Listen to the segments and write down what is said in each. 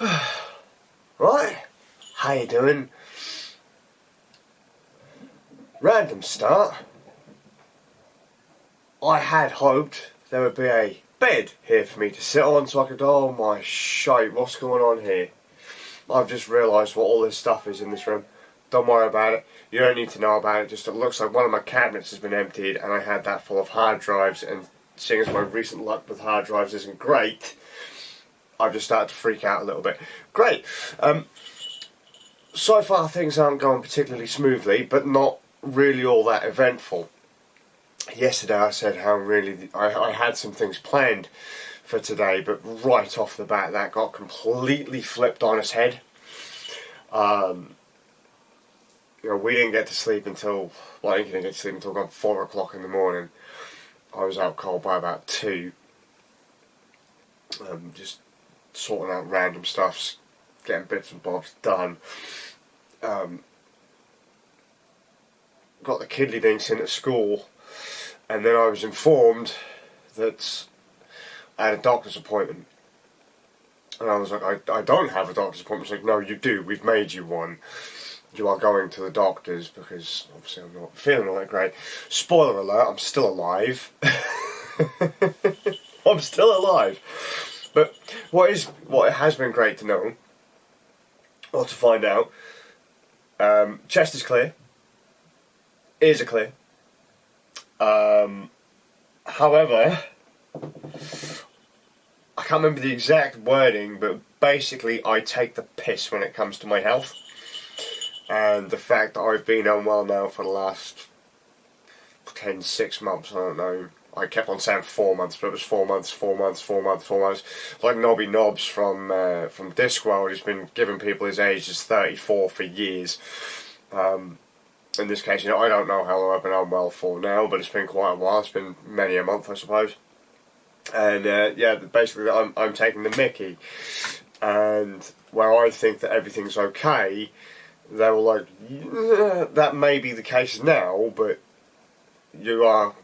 Right, how you doing? Random start. I had hoped there would be a bed here for me to sit on so I could, oh my shite, what's going on here? I've just realised what all this stuff is in this room. Don't worry about it. You don't need to know about it. Just it looks like one of my cabinets has been emptied and I had that full of hard drives, and seeing as my recent luck with hard drives isn't great, I've just started to freak out a little bit. Great. So far things aren't going particularly smoothly, but not really all that eventful. Yesterday I said how really I had some things planned for today, but right off the bat that got completely flipped on its head. We didn't get to sleep until, well, I didn't get to sleep until about 4 o'clock in the morning. I was out cold by about 2. Just sorting out random stuff, getting bits and bobs done. Got the kidney dinks in at school, and then I was informed that I had a doctor's appointment. And I was like, I don't have a doctor's appointment. It's like, no, you do. We've made you one. You are going to the doctor's because obviously I'm not feeling all that great. Spoiler alert, I'm still alive. I'm still alive. But what has been great to know, or to find out, chest is clear, ears are clear. However, I can't remember the exact wording, but basically I take the piss when it comes to my health. And the fact that I've been unwell now for the last 6 months, I don't know. I kept on saying 4 months, but it was 4 months, 4 months, 4 months, 4 months. Like Nobby Nobbs from Discworld, who's been giving people his age as 34 for years. In this case, I don't know how long I've been unwell for now, but it's been quite a while. It's been many a month, I suppose. And basically I'm taking the mickey. And where I think that everything's okay, they were like, yeah, that may be the case now, but you are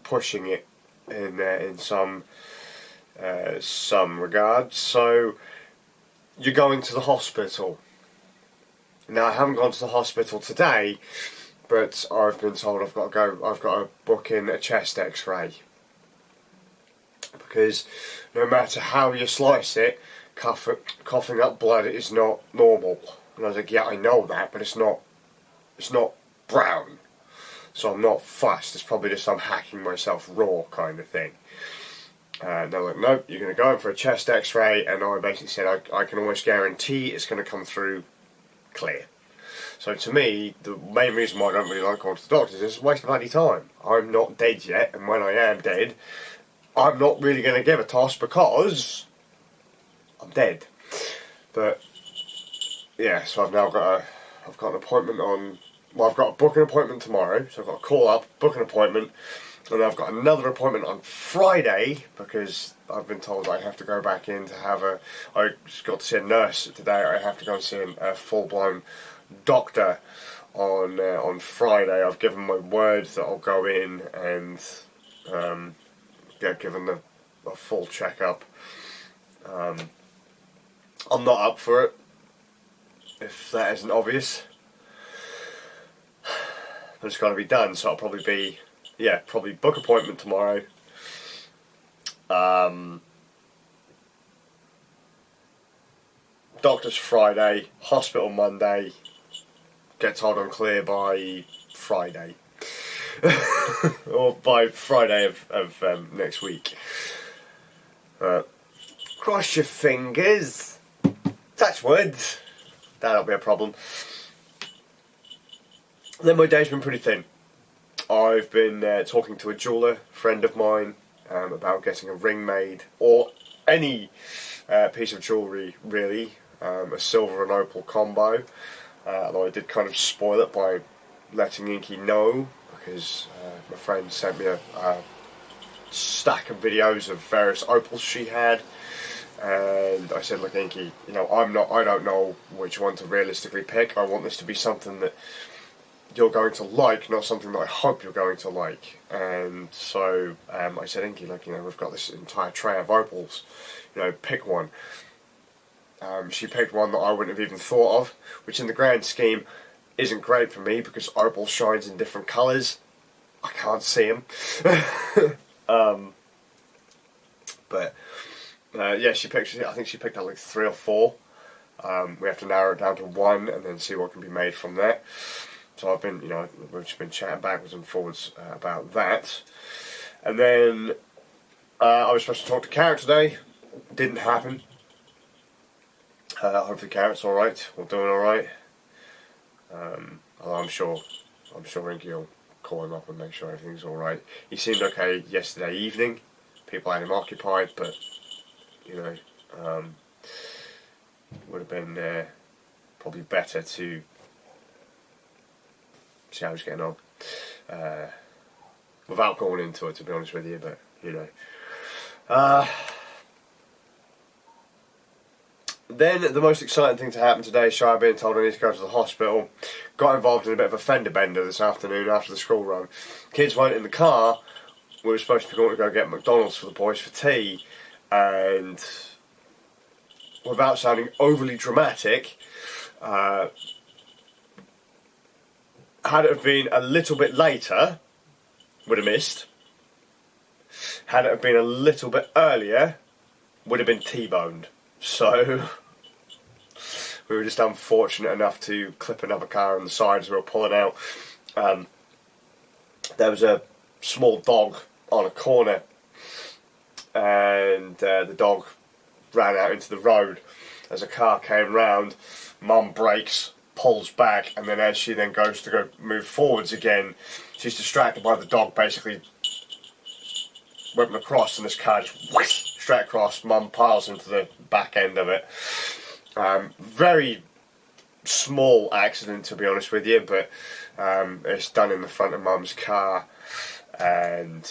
pushing it in some regards. So you're going to the hospital. Now I haven't gone to the hospital today, but I've been told I've got to book in a chest X-ray, because no matter how you slice it, coughing up blood is not normal. And I was like, yeah, I know that, but it's not brown. So I'm not fussed. It's probably just I'm hacking myself raw kind of thing. And they're like, nope, you're going to go in for a chest X-ray. And I basically said I can almost guarantee it's going to come through clear. So to me, the main reason why I don't really like going to the doctors is it's a waste of bloody time. I'm not dead yet, and when I am dead, I'm not really going to give a toss because I'm dead. But yeah, so I've got an appointment on. Well, I've got to book an appointment tomorrow, so I've got to call up, book an appointment, and I've got another appointment on Friday because I've been told I have to go back in to have I just got to see a nurse today. I have to go and see a full-blown doctor on Friday. I've given my word that I'll go in and get given a full checkup. I'm not up for it, if that isn't obvious. But it's got to be done, so I'll probably probably book appointment tomorrow. Doctor's Friday, hospital Monday, get told I'm clear by Friday. Or by Friday of next week. Cross your fingers. Touch wood. That'll be a problem. Then my day's been pretty thin. I've been talking to a jeweller friend of mine about getting a ring made, or any piece of jewellery really, a silver and opal combo. Although I did kind of spoil it by letting Inky know, because my friend sent me a stack of videos of various opals she had. And I said, look, Inky, I don't know which one to realistically pick. I want this to be something that you're going to like, not something that I hope you're going to like. And so I said, Inky, we've got this entire tray of opals, pick one. She picked one that I wouldn't have even thought of, which in the grand scheme isn't great for me because opal shines in different colours. I can't see them. But yeah, she picked. I think she picked out like 3 or 4. We have to narrow it down to 1 and then see what can be made from that. So I've been, we've just been chatting backwards and forwards about that. And then I was supposed to talk to Carrot today. Didn't happen. Hopefully Carrot's alright, or doing alright. Although I'm sure Inky will call him up and make sure everything's alright. He seemed okay yesterday evening. People had him occupied, but, would have been probably better to see how he's getting on. Without going into it, to be honest with you, but, Then the most exciting thing to happen today, shy of being told I need to go to the hospital, got involved in a bit of a fender bender this afternoon after the school run. Kids weren't in the car. We were supposed to be going to go get McDonald's for the boys for tea, and without sounding overly dramatic, had it have been a little bit later, would have missed. Had it have been a little bit earlier, would have been T-boned. So we were just unfortunate enough to clip another car on the side as we were pulling out. There was a small dog on a corner, and the dog ran out into the road. As a car came round, Mum brakes, pulls back, and then as she then goes to go move forwards again, she's distracted by the dog basically whipping across, and this car just whoosh, straight across. Mum piles into the back end of it. Very small accident, to be honest with you, but it's done in the front of Mum's car, and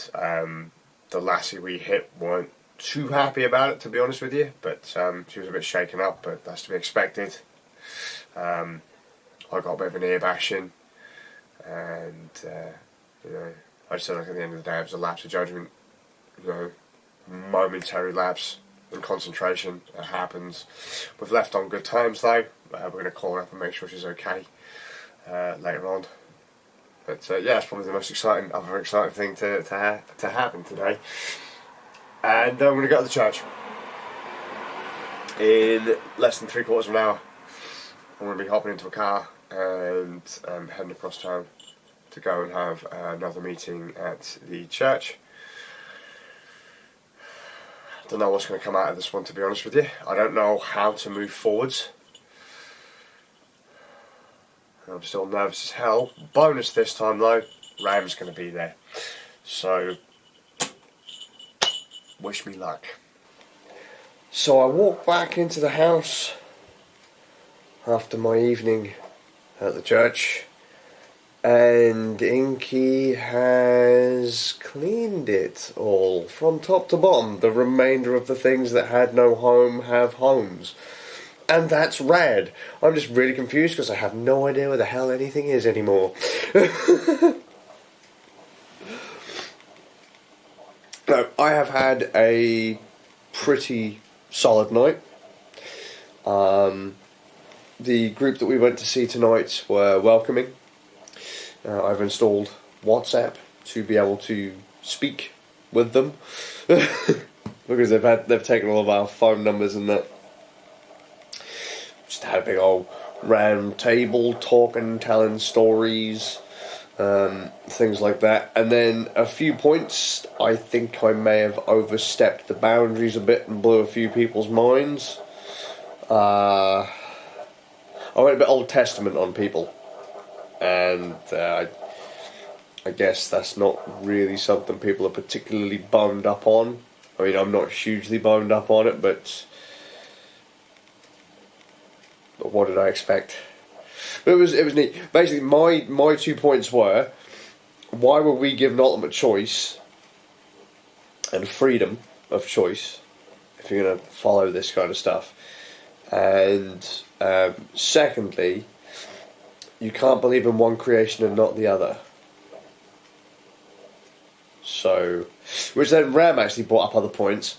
the lassie we hit weren't too happy about it, to be honest with you, but she was a bit shaken up, but that's to be expected. I got a bit of an ear bashing, and I just said, like, at the end of the day, it was a lapse of judgment, momentary lapse in concentration. It happens. We've left on good terms though. We're going to call her up and make sure she's okay later on. But yeah, it's probably the most other exciting thing to happen today. And I'm going to go to the church in less than 3/4 of an hour. I'm going to be hopping into a car and heading across town to go and have another meeting at the church. Don't know what's going to come out of this one, to be honest with you. I don't know how to move forwards. I'm still nervous as hell. Bonus this time though, Ram's going to be there. So, wish me luck. So I walk back into the house after my evening at the church, and Inky has cleaned it all from top to bottom. The remainder of the things that had no home have homes. And that's rad. I'm just really confused because I have no idea where the hell anything is anymore. No, I have had a pretty solid night. The group that we went to see tonight were welcoming. I've installed WhatsApp to be able to speak with them because they've taken all of our phone numbers and that. Just had a big old round table talking, telling stories, things like that. And then a few points, I think I may have overstepped the boundaries a bit and blew a few people's minds. I went a bit Old Testament on people. And I guess that's not really something people are particularly boned up on. I mean, I'm not hugely boned up on it, but what did I expect? It was neat. Basically, my 2 points were, why were we given ultimate choice and freedom of choice if you're going to follow this kind of stuff? And secondly, you can't believe in one creation and not the other. So, which then Ram actually brought up other points.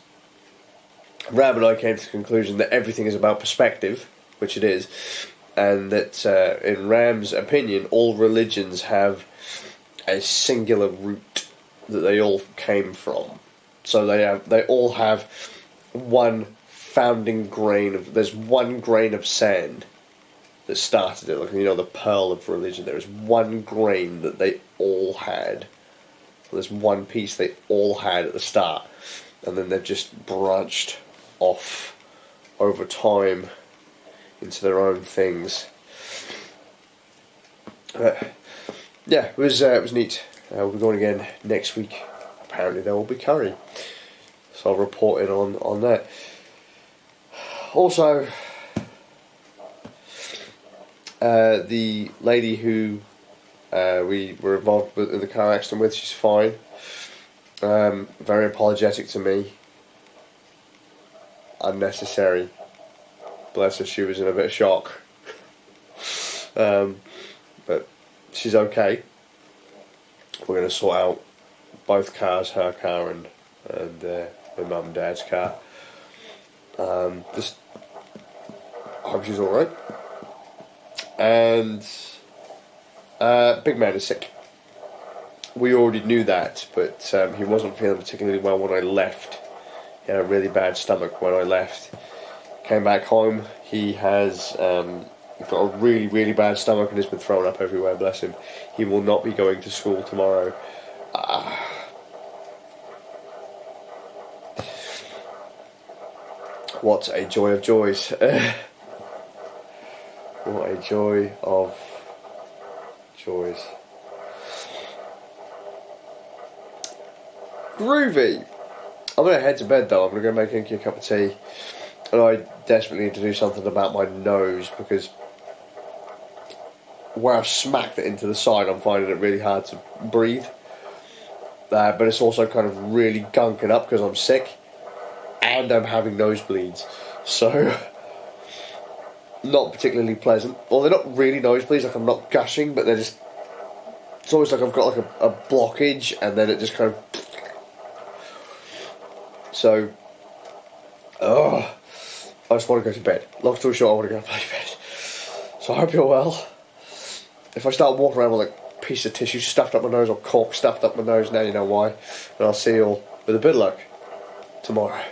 Ram and I came to the conclusion that everything is about perspective, which it is, and that in Ram's opinion, all religions have a singular root that they all came from. So they all have one founding grain of. There's one grain of sand that started it, like, you know, the pearl of religion. There is one grain that they all had. There's one piece they all had at the start, and then they've just branched off over time into their own things. Yeah, it was neat. We'll be going again next week. Apparently there will be curry, so I'll report in on that. Also, the lady who we were involved with in the car accident with, she's fine. Very apologetic to me. Unnecessary. Bless her, she was in a bit of shock. But she's okay. We're going to sort out both cars, her car and my mum and dad's car. Just hope she's alright. And Big Man is sick. We already knew that, but he wasn't feeling particularly well when I left. He had a really bad stomach when I left. Came back home, he has got a really, really bad stomach and has been thrown up everywhere, bless him. He will not be going to school tomorrow. What a joy of joys. What a joy of joys. Groovy. I'm going to head to bed though. I'm going to go make Inky a cup of tea. And I desperately need to do something about my nose, because where I've smacked it into the side, I'm finding it really hard to breathe. But it's also kind of really gunking up because I'm sick and I'm having nosebleeds. So, not particularly pleasant. Well, they're not really nosebleeds, like I'm not gushing, but they're just... It's almost like I've got like a blockage, and then it just kind of... So, I just want to go to bed. Long story short, I want to go to bed. So I hope you're well. If I start walking around with like a piece of tissue stuffed up my nose or cork stuffed up my nose, now you know why. And I'll see you all with a bit of luck tomorrow.